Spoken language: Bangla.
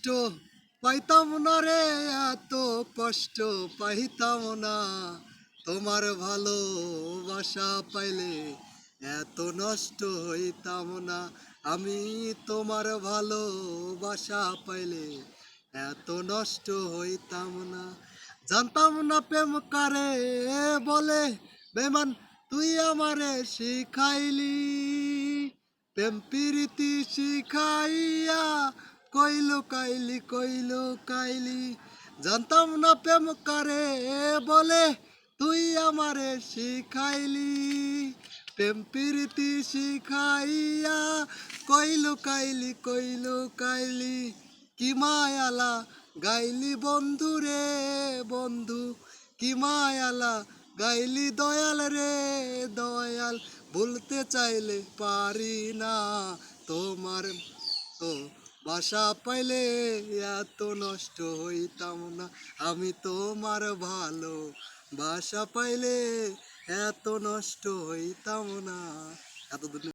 কষ্ট পাইতাম না রে, এত কষ্ট পাইতাম না। তোমার ভালোবাসা পাইলে এত নষ্ট হইতাম না। আমি তোমার ভালোবাসা পাইলে এত নষ্ট হইতাম না। জানতাম না প্রেম কারে বলে, বেমান তুই আমারে শিখাইলি। প্রেম প্রীতি শিখাইয়া কইলো কাইলি। জানতাম না প্রেম কারে বলে, তুই আমারে শিখাইলি। প্রেম প্রীতি শিখাইয়া কইলো কাইলি। কি মায়ালা গাইলি বন্ধু রে বন্ধু, কি মায়ালা গাইলি দয়াল রে দয়াল। ভুলতে চাইলে পারি না তোমার তো বাসা পাইলে এত নষ্ট হইতাম না। আমি তোমার ভালো বাসা পাইলে এত নষ্ট হইতাম না। এত